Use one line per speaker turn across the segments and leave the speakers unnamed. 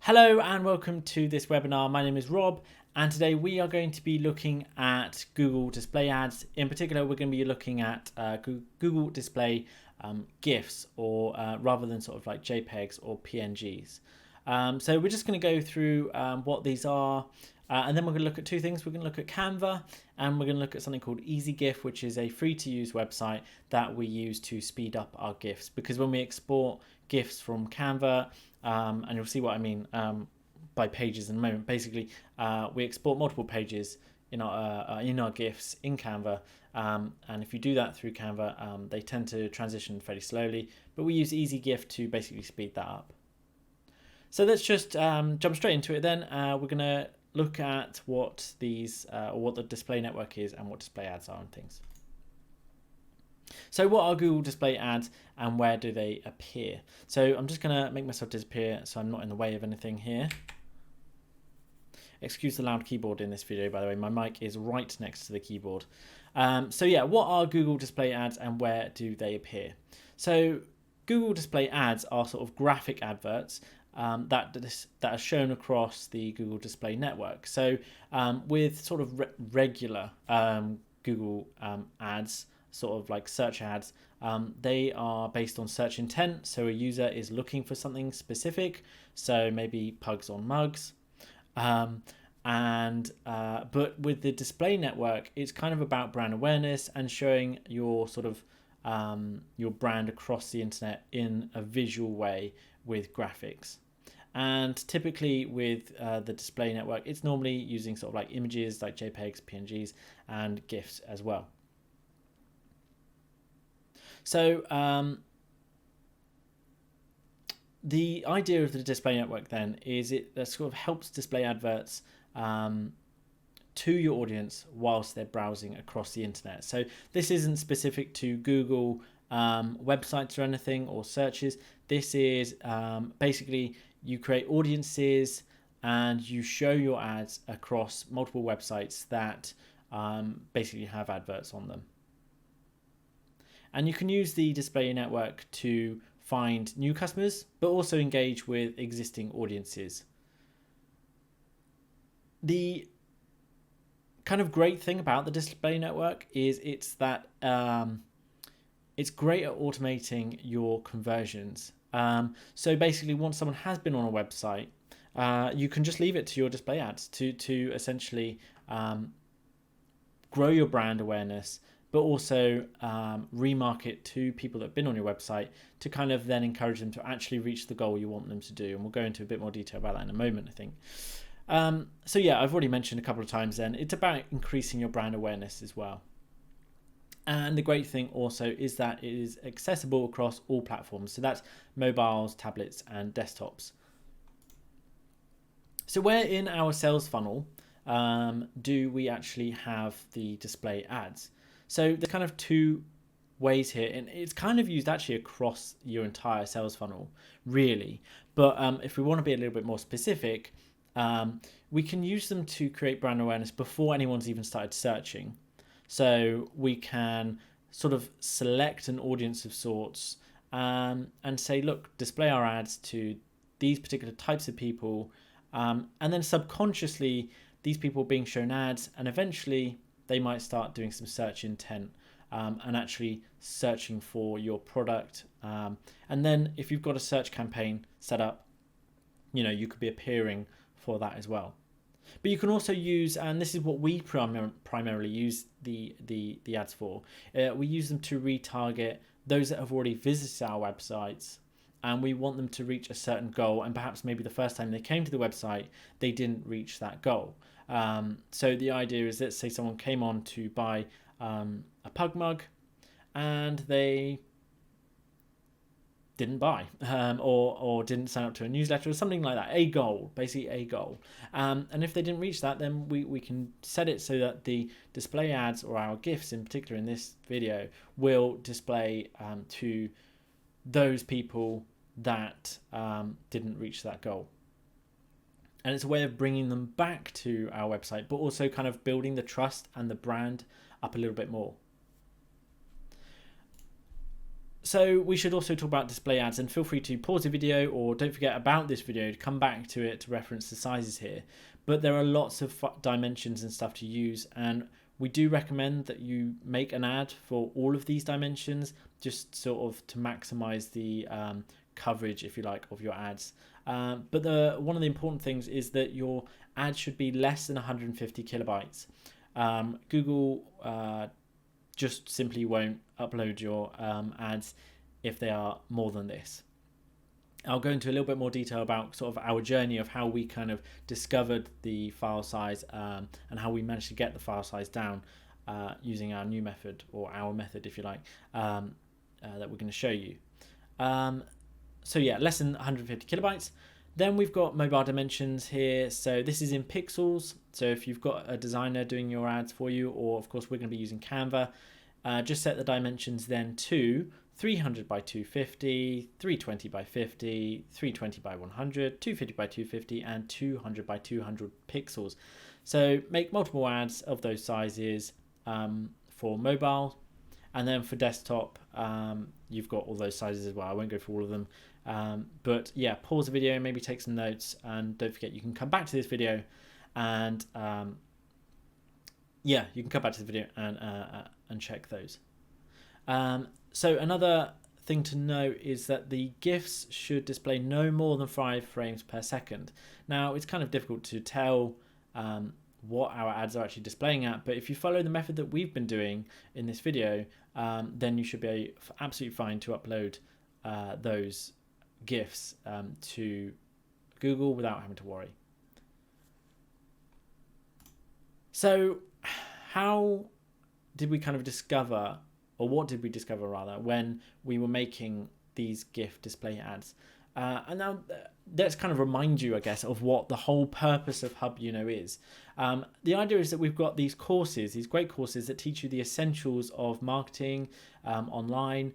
Hello and welcome to this webinar. My name is Rob and today we are going to be looking at Google Display Ads. In particular, we're going to be looking at Google Display GIFs or rather than sort of like JPEGs or PNGs. So we're just going to go through what these are and then we're going to look at two things. We're going to look at Canva and we're going to look at something called ezgif, which is a free to use website that we use to speed up our GIFs, because when we export GIFs from Canva, and you'll see what I mean by pages in a moment. Basically, we export multiple pages in our GIFs in Canva, and if you do that through Canva, they tend to transition fairly slowly. But we use ezgif to basically speed that up. So let's just jump straight into it. Then we're going to look at what these, or what the display network is, and what display ads are and things. So what are Google Display Ads and where do they appear? So I'm just going to make myself disappear so I'm not in the way of anything here. Excuse the loud keyboard in this video, by the way. My mic is right next to the keyboard. So yeah, what are Google Display Ads and where do they appear? So Google Display Ads are sort of graphic adverts that are shown across the Google Display Network. So with sort of regular Google ads, sort of like search ads, they are based on search intent. So a user is looking for something specific, so maybe pugs on mugs, but with the display network, it's kind of about brand awareness and showing your sort of your brand across the internet in a visual way with graphics. And typically with the display network, it's normally using sort of like images like JPEGs, PNGs, and GIFs as well. So the idea of the display network then is it sort of helps display adverts to your audience whilst they're browsing across the internet. So this isn't specific to Google websites or anything or searches. This is basically you create audiences and you show your ads across multiple websites that basically have adverts on them. And you can use the display network to find new customers, but also engage with existing audiences. The kind of great thing about the display network is it's that it's great at automating your conversions. So basically, once someone has been on a website, you can just leave it to your display ads to essentially grow your brand awareness, but also remarket to people that have been on your website to kind of then encourage them to actually reach the goal you want them to do. And we'll go into a bit more detail about that in a moment, I think. So yeah, I've already mentioned a couple of times then, it's about increasing your brand awareness as well. And the great thing also is that it is accessible across all platforms. So that's mobiles, tablets, and desktops. So where in our sales funnel do we actually have the display ads? So there's kind of two ways here, and it's kind of used actually across your entire sales funnel, really. But if we want to be a little bit more specific, we can use them to create brand awareness before anyone's even started searching. So we can sort of select an audience of sorts and say, look, display our ads to these particular types of people, and then subconsciously these people are being shown ads, and eventually they might start doing some search intent and actually searching for your product. And then if you've got a search campaign set up, you could be appearing for that as well. But you can also use, and this is what we primarily use the ads for, we use them to retarget those that have already visited our websites, and we want them to reach a certain goal, and perhaps maybe the first time they came to the website, they didn't reach that goal. So the idea is, let's say someone came on to buy a pug mug and they didn't buy or didn't sign up to a newsletter or something like that, basically a goal. And if they didn't reach that, then we can set it so that the display ads, or our GIFs in particular in this video, will display to those people that didn't reach that goal. And it's a way of bringing them back to our website, but also kind of building the trust and the brand up a little bit more. So we should also talk about display ads, and feel free to pause the video or don't forget about this video to come back to it to reference the sizes here. But there are lots of dimensions and stuff to use, and we do recommend that you make an ad for all of these dimensions, just sort of to maximize the coverage, if you like, of your ads. But one of the important things is that your ad should be less than 150 kilobytes. Google just simply won't upload your ads if they are more than this. I'll go into a little bit more detail about sort of our journey of how we kind of discovered the file size and how we managed to get the file size down using our new method, or our method if you like, that we're going to show you. So yeah, less than 150 kilobytes. Then we've got mobile dimensions here. So this is in pixels. So if you've got a designer doing your ads for you, or of course we're going to be using Canva, just set the dimensions then to 300 by 250, 320 by 50, 320 by 100, 250 by 250, and 200 by 200 pixels. So make multiple ads of those sizes for mobile, and then for desktop, you've got all those sizes as well. I won't go through all of them. But yeah, pause the video, maybe take some notes, and don't forget you can come back to this video and and check those. So another thing to note is that the GIFs should display no more than 5 frames per second. Now it's kind of difficult to tell what our ads are actually displaying at, but if you follow the method that we've been doing in this video, then you should be absolutely fine to upload those GIFs to Google without having to worry. So how did we kind of discover, or what did we discover rather, when we were making these GIF display ads? And now let's kind of remind you, I guess, of what the whole purpose of Hub is. The idea is that we've got these courses, these great courses that teach you the essentials of marketing online.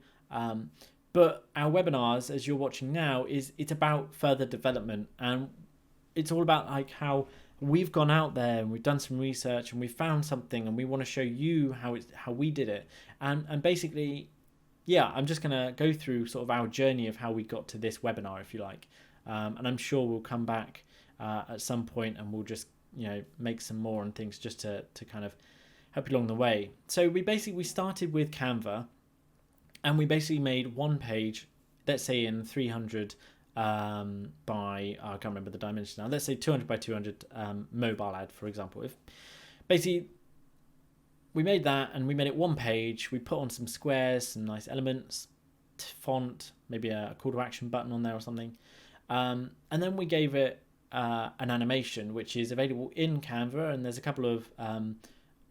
But our webinars, as you're watching now, it's about further development, and it's all about like how we've gone out there and we've done some research and we found something, and we want to show you how we did it. And basically, yeah, I'm just gonna go through sort of our journey of how we got to this webinar, if you like. And I'm sure we'll come back at some point and we'll just make some more and things just to kind of help you along the way. So we started with Canva. And we basically made one page, let's say in 300 by, I can't remember the dimension now, let's say 200 by 200 mobile ad, for example. If basically we made that and we made it one page, we put on some squares, some nice elements, font, maybe a call to action button on there or something. And then we gave it an animation, which is available in Canva, and there's a couple of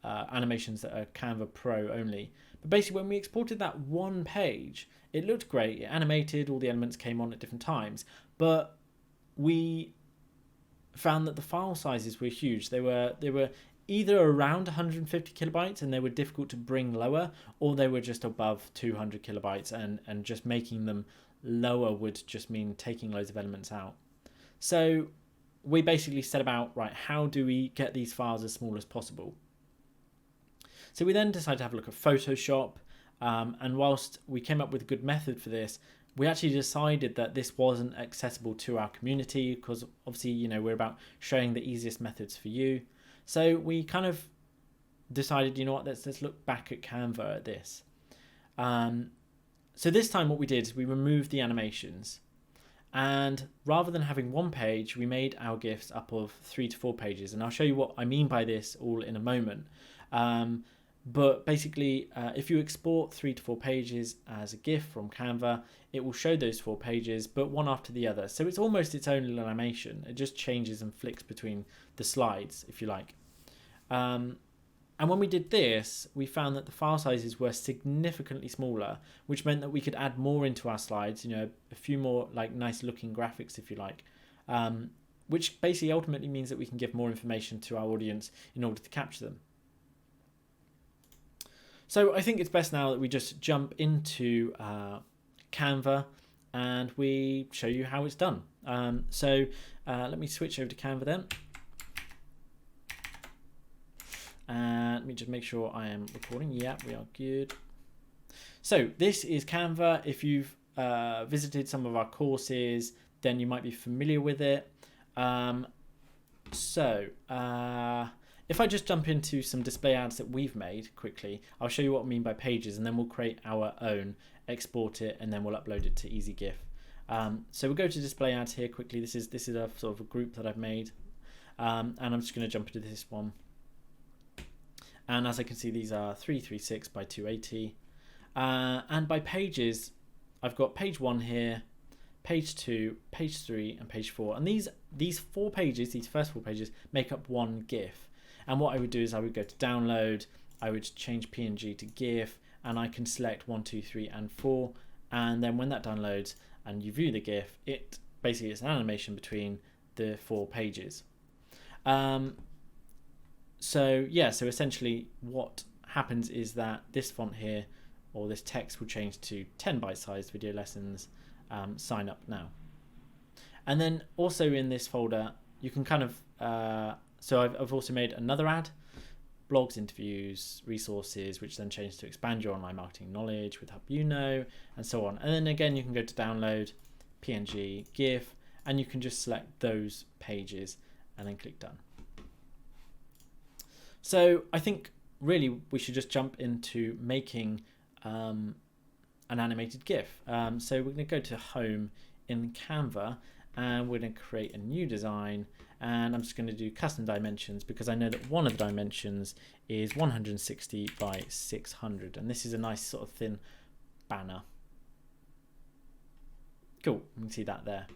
animations that are Canva Pro only. But basically, when we exported that one page, it looked great. It animated, all the elements came on at different times, but we found that the file sizes were huge. They were either around 150 kilobytes and they were difficult to bring lower, or they were just above 200 kilobytes, and just making them lower would just mean taking loads of elements out. So we basically set about, right, how do we get these files as small as possible? So we then decided to have a look at Photoshop, and whilst we came up with a good method for this, we actually decided that this wasn't accessible to our community, because obviously, we're about showing the easiest methods for you. So we kind of decided, let's look back at Canva at this. So this time what we did is we removed the animations, and rather than having one page, we made our GIFs up of 3 to 4 pages. And I'll show you what I mean by this all in a moment. But basically, if you export 3 to 4 pages as a GIF from Canva, it will show those 4 pages, but one after the other. So it's almost its own little animation. It just changes and flicks between the slides, if you like. And when we did this, we found that the file sizes were significantly smaller, which meant that we could add more into our slides, a few more like nice looking graphics, if you like, which basically ultimately means that we can give more information to our audience in order to capture them. So I think it's best now that we just jump into Canva and we show you how it's done. So let me switch over to Canva then. And let me just make sure I am recording. Yeah, we are good. So this is Canva. If you've visited some of our courses, then you might be familiar with it. If I just jump into some display ads that we've made quickly, I'll show you what I mean by pages, and then we'll create our own, export it, and then we'll upload it to ezgif. So we'll go to display ads here quickly. This is a sort of a group that I've made, and I'm just going to jump into this one. And as I can see, these are 336 by 280. And by pages, I've got page 1 here, page 2, page 3, and page 4. And these 4 pages, these first 4 pages, make up one GIF. And what I would do is I would go to download, I would change PNG to GIF, and I can select 1, 2, 3, and 4. And then when that downloads and you view the GIF, it basically is an animation between the 4 pages. So essentially what happens is that this font here, or this text, will change to 10 bite-sized video lessons, sign up now. And then also in this folder, you can kind of, so I've also made another ad, blogs, interviews, resources, which then change to expand your online marketing knowledge with Help You Know, and so on. And then again, you can go to download, PNG, GIF, and you can just select those pages and then click done. So I think really we should just jump into making an animated GIF. So we're going to go to home in Canva, and we're going to create a new design, and I'm just going to do custom dimensions because I know that one of the dimensions is 160 by 600, and this is a nice sort of thin banner. Cool, you can see that there.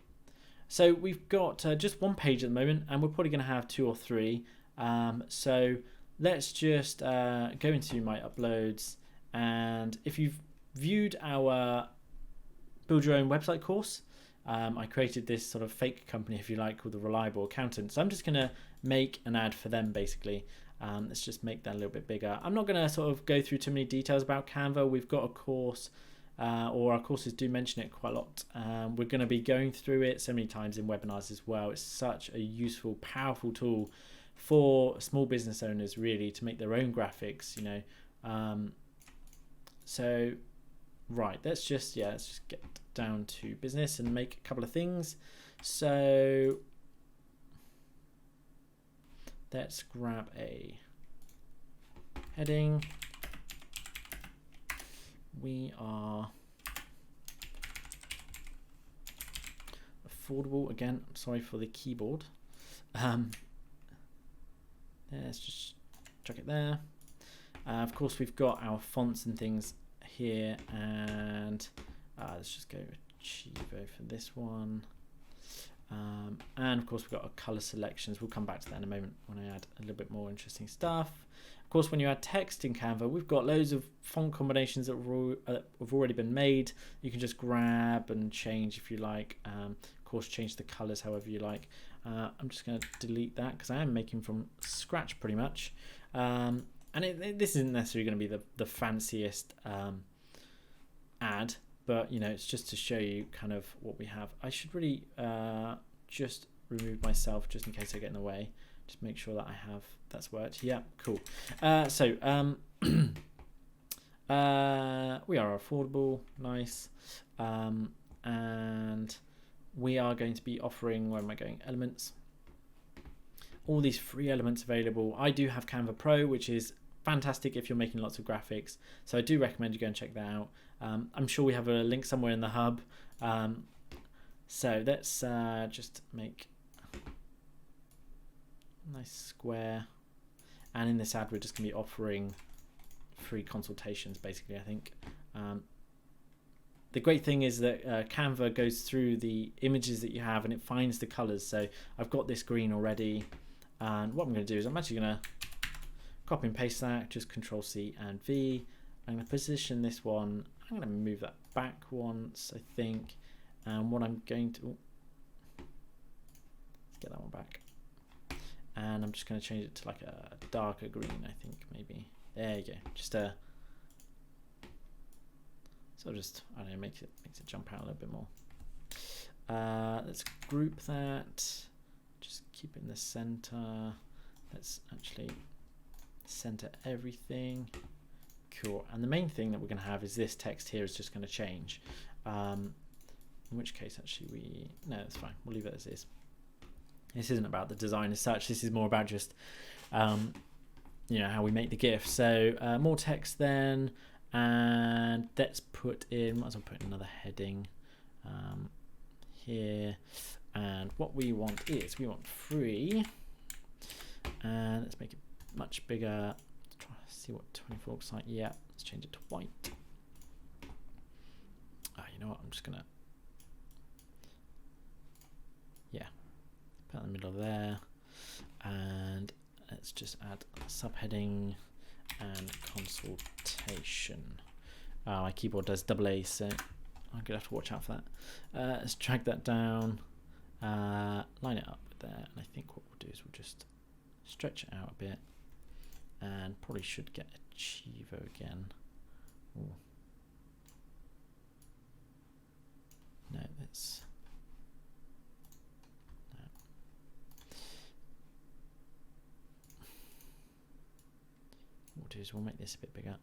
So we've got just one page at the moment, and we're probably going to have 2 or 3. So let's just go into my uploads, and if you've viewed our Build Your Own Website course, I created this sort of fake company, if you like, called The Reliable Accountant. So I'm just going to make an ad for them, basically. Let's just make that a little bit bigger. I'm not going to sort of go through too many details about Canva. We've got a course, or our courses do mention it quite a lot. We're going to be going through it so many times in webinars as well. It's such a useful, powerful tool for small business owners, really, to make their own graphics, you know. So right, let's just get down to business and make a couple of things. So let's grab a heading. We are affordable. Again, I'm sorry for the keyboard. Let's just chuck it there. Of course, we've got our fonts and things here, and let's just go Chivo for this one. And of course, we've got our color selections. We'll come back to that in a moment when I add a little bit more interesting stuff. Of course, when you add text in Canva, we've got loads of font combinations that have already been made. You can just grab and change if you like. Of course, change the colors however you like. I'm just going to delete that because I am making from scratch pretty much. And this isn't necessarily going to be the fanciest ad, but you know, it's just to show you kind of what we have. I should really just remove myself just in case I get in the way. Just make sure that that's worked. Yeah, cool. So we are affordable, nice, and we are going to be offering, where am I going, elements, all these free elements available. I do have Canva Pro, which is fantastic if you're making lots of graphics, so I do recommend you go and check that out. I'm sure we have a link somewhere in the hub. So let's just make a nice square, and in this ad we're just going to be offering free consultations, basically. I think the great thing is that Canva goes through the images that you have and it finds the colors. So I've got this green already, and what I'm going to do is I'm actually going to copy and paste that, just Control C and V. I'm going to position this one, I'm going to move that back once, I think, and what I'm going to, let's get that one back, and I'm just going to change it to like a darker green, I think, maybe. There you go, just a, so just, I don't know, makes it jump out a little bit more. Let's group that, just keep it in the center. Let's actually center everything. Cool. And the main thing that we're going to have is this text here is just going to change. In which case, actually, no, that's fine. We'll leave it as is. This isn't about the design as such. This is more about just, you know, how we make the GIF. So more text then, and let's put in, might as well put in another heading here. And what we want is, we want free, and let's make it much bigger. Let's try to see what 24 looks like. Yeah, let's change it to white. You know what, I'm just gonna, yeah, put it in the middle there, and let's just add a subheading and consultation. My keyboard does AA, so I'm gonna have to watch out for that. Let's drag that down, line it up there, and I think what we'll do is we'll just stretch it out a bit, and probably should get Achievo again. Ooh. No, that's no. What we'll do is we'll make this a bit bigger.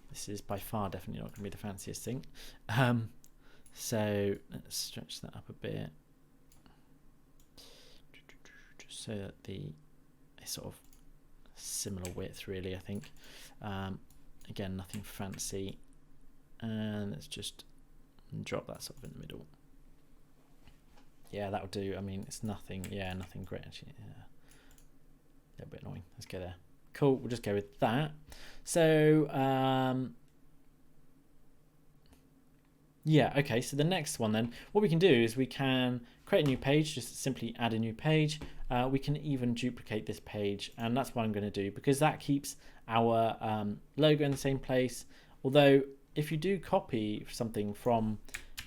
This is by far definitely not going to be the fanciest thing. So let's stretch that up a bit, just so that it's sort of similar width, really, I think. Again, nothing fancy, and let's just drop that sort of in the middle. Yeah, that'll do. I mean, it's nothing, yeah, nothing great actually. Yeah, a little bit annoying. Let's go there. Cool, we'll just go with that. So yeah, okay, so the next one then, what we can do is we can create a new page, just simply add a new page. We can even duplicate this page, and that's what I'm going to do, because that keeps our logo in the same place. Although if you do copy something from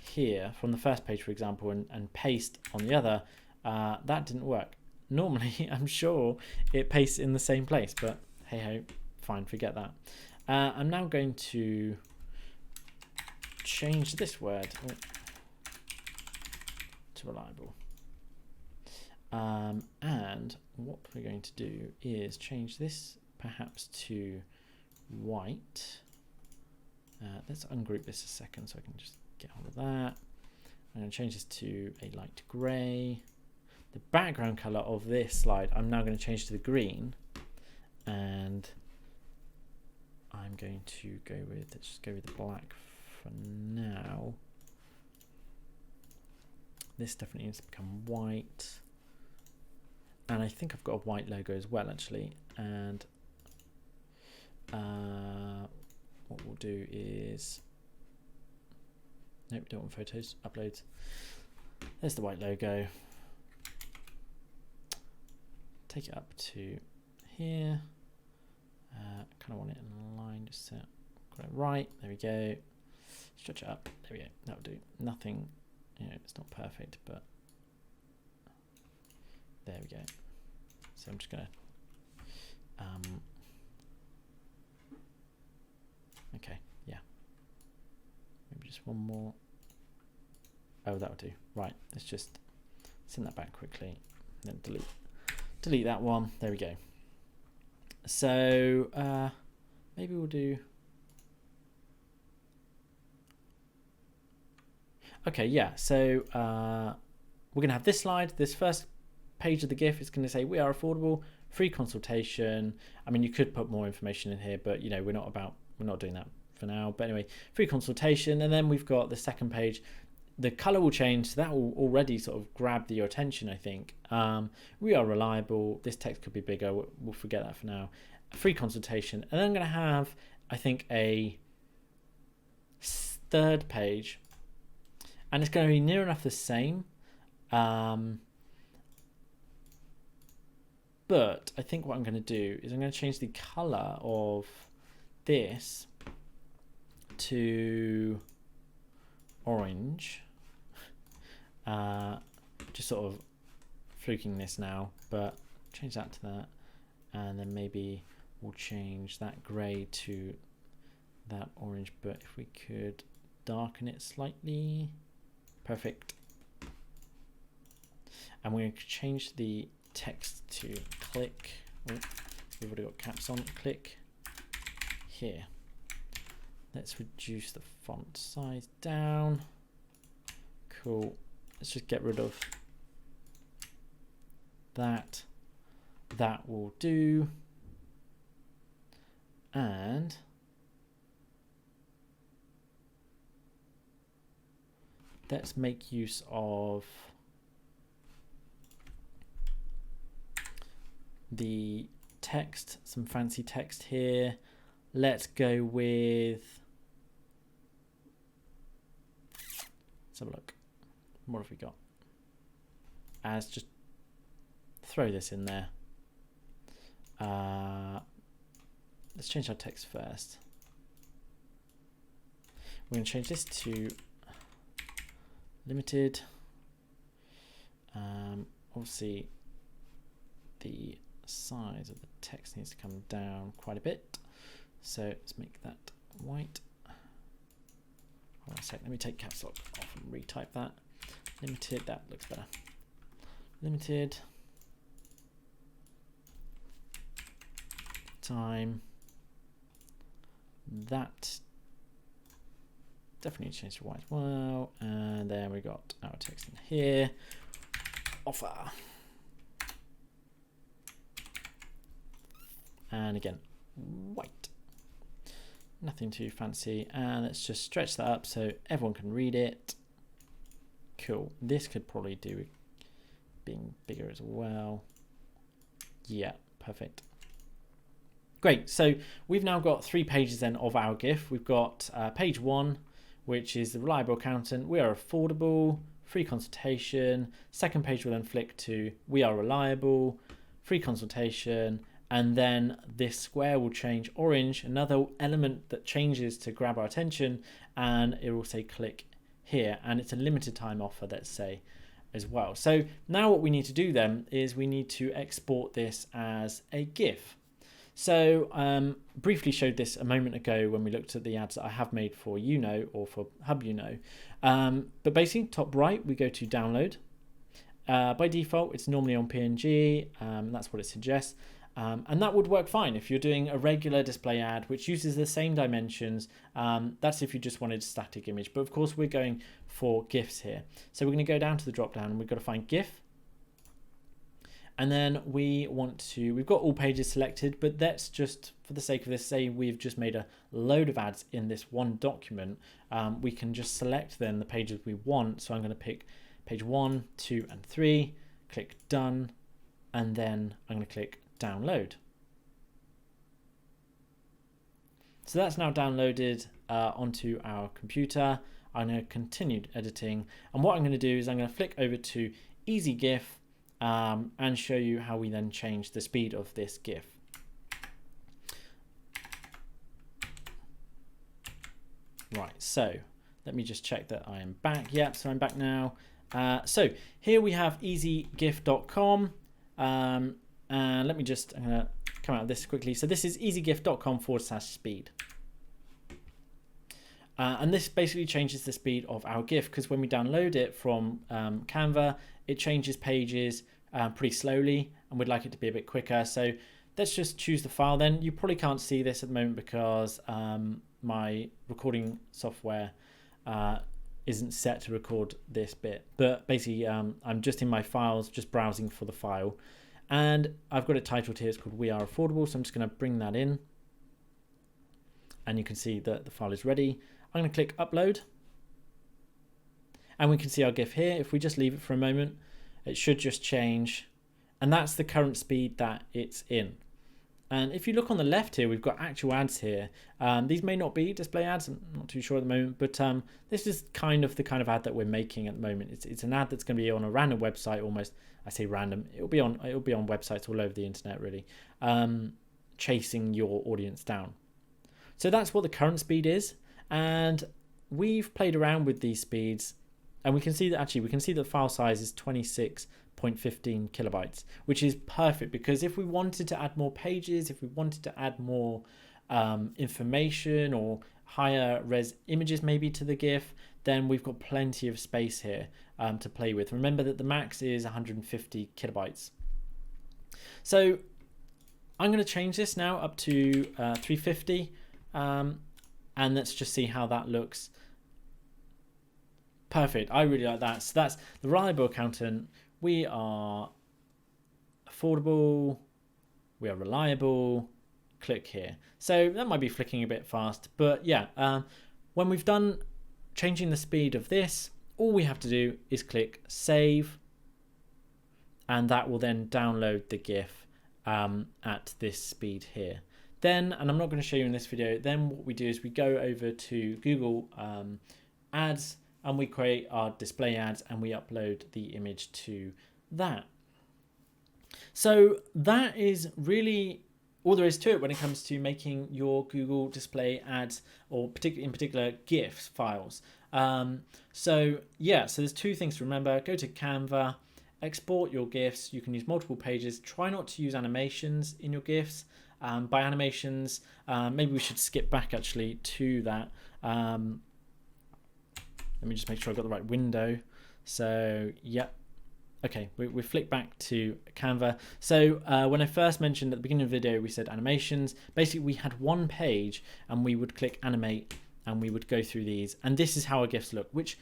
here, from the first page for example, and paste on the other, that didn't work. Normally I'm sure it pastes in the same place, but hey ho, fine, forget that. I'm now going to change this word to reliable, and what we're going to do is change this perhaps to white. Let's ungroup this a second so I can just get hold of that. I'm going to change this to a light grey. The background color of this slide I'm now going to change to the green, and I'm going to go with, let's just go with the black for now. This definitely needs to become white, and I think I've got a white logo as well actually. And what we'll do is, nope, don't want photos, uploads. There's the white logo. Take it up to here. Kind of want it in line, just so got it right. There we go. Stretch it up. There we go. That'll do. Nothing, you know, it's not perfect, but there we go. So I'm just gonna okay, yeah, maybe just one more. Oh, that'll do. Right, let's just send that back quickly, then delete that one. There we go. So maybe we'll do, okay, yeah, so we're gonna have this slide, this first page of the GIF is going to say we are affordable, free consultation. I mean, you could put more information in here, but you know, we're not doing that for now. But anyway, free consultation, and then we've got the second page. The color will change, so that will already sort of grab your attention, I think. We are reliable. This text could be bigger. We'll forget that for now. Free consultation, and then I'm going to have, I think, a third page, and it's going to be near enough the same. But I think what I'm going to do is I'm going to change the color of this to orange. Just sort of fluking this now, but change that to that, and then maybe we'll change that grey to that orange, but if we could darken it slightly. Perfect. And we're going to change the text to click. Oh, we've already got caps on. Click here. Let's reduce the font size down. Cool. Let's just get rid of that. That will do. And let's make use of the text, some fancy text here. Let's go with, let's have a look. What have we got? As just throw this in there. Let's change our text first. We're going to change this to limited. Obviously, the size of the text needs to come down quite a bit. So let's make that white. Hold on a sec. Let me take caps lock off and retype that. Limited. That looks better. Limited. Time. That definitely changed to white as well. And then we got our text in here. Offer. And again, white. Nothing too fancy. And let's just stretch that up so everyone can read it. Cool. This could probably do with being bigger as well. Yeah, perfect. Great. So we've now got 3 pages then of our GIF. We've got page 1, which is the reliable accountant. We are affordable, free consultation. Second page will then flick to we are reliable, free consultation. And then this square will change orange, another element that changes to grab our attention, and it will say click here. And it's a limited time offer, let's say, as well. So now what we need to do then is we need to export this as a GIF. So briefly showed this a moment ago when we looked at the ads that I have made for or for Hub But basically, top right, we go to download. By default, it's normally on PNG. That's what it suggests. And that would work fine if you're doing a regular display ad, which uses the same dimensions. That's if you just wanted a static image. But of course, we're going for GIFs here. So we're going to go down to the drop down and we've got to find GIF. And then we've got all pages selected, but let's just, for the sake of this, say we've just made a load of ads in this one document. We can just select then the pages we want. So I'm going to pick page 1, 2, and 3, click done, and then I'm going to click download. So that's now downloaded onto our computer. I'm going to continue editing. And what I'm going to do is I'm going to flick over to ezgif, and show you how we then change the speed of this GIF. Right, so let me just check that I am back. Yep, so I'm back now. So here we have ezgif.com, and let me just, I'm going to come out of this quickly. So this is ezgif.com/speed. And this basically changes the speed of our GIF, because when we download it from Canva, it changes pages pretty slowly, and we'd like it to be a bit quicker. So let's just choose the file then. You probably can't see this at the moment because my recording software isn't set to record this bit. But basically, I'm just in my files, just browsing for the file. And I've got it titled here. It's called We Are Affordable. So I'm just going to bring that in. And you can see that the file is ready. I'm going to click upload. And we can see our GIF here. If we just leave it for a moment, it should just change. And that's the current speed that it's in. And if you look on the left here, we've got actual ads here. These may not be display ads. I'm not too sure at the moment. But this is kind of the kind of ad that we're making at the moment. It's an ad that's going to be on a random website almost. I say random. It'll be on websites all over the internet, really, chasing your audience down. So that's what the current speed is. And we've played around with these speeds. And we can see that the file size is 26.15 kilobytes, which is perfect, because if we wanted to add more pages, if we wanted to add more information or higher res images maybe to the GIF, then we've got plenty of space here to play with. Remember that the max is 150 kilobytes. So I'm going to change this now up to 350, and let's just see how that looks. Perfect. I really like that. So that's the reliable accountant. We are affordable. We are reliable. Click here. So that might be flicking a bit fast, but yeah, when we've done changing the speed of this, all we have to do is click save, and that will then download the GIF at this speed here. Then, and I'm not going to show you in this video, then what we do is we go over to Google Ads, and we create our display ads, and we upload the image to that. So that is really all there is to it when it comes to making your Google display ads, or in particular GIF files. So yeah, so there's two things to remember. Go to Canva, export your GIFs. You can use multiple pages. Try not to use animations in your GIFs. By animations, maybe we should skip back actually to that. Let me just make sure I've got the right window. So yeah. Okay, we flick back to Canva. So when I first mentioned at the beginning of the video, we said animations. Basically, we had one page and we would click animate and we would go through these. And this is how our GIFs look, which,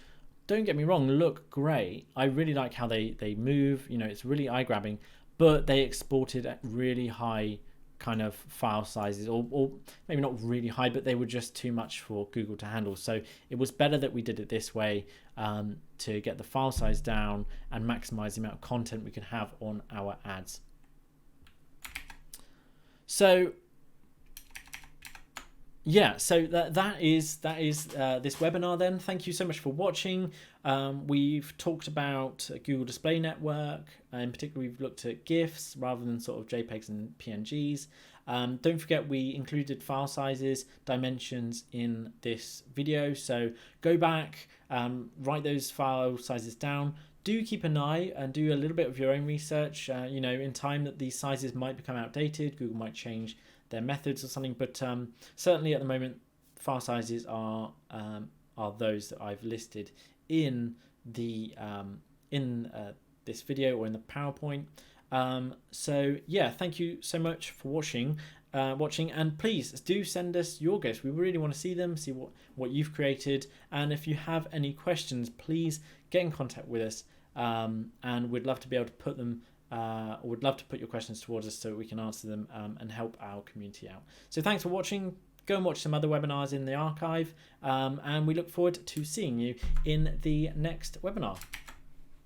don't get me wrong, look great. I really like how they move. You know, it's really eye-grabbing, but they exported at really high kind of file sizes, or maybe not really high, but they were just too much for Google to handle. So it was better that we did it this way, to get the file size down and maximize the amount of content we can have on our ads. So yeah, so that is this webinar then. Thank you so much for watching. We've talked about Google Display Network. In particular, we've looked at GIFs rather than sort of JPEGs and PNGs. Don't forget we included file sizes, dimensions in this video. So go back, write those file sizes down. Do keep an eye and do a little bit of your own research. You know, in time that these sizes might become outdated, Google might change their methods or something, but certainly at the moment file sizes are those that I've listed in the this video or in the PowerPoint. So yeah, thank you so much for watching, and please do send us your GIFs. We really want to see them, see what you've created, and if you have any questions, please get in contact with us, and we'd love to be able to put them or would love to put your questions towards us so we can answer them and help our community out. So thanks for watching. Go and watch some other webinars in the archive, and we look forward to seeing you in the next webinar.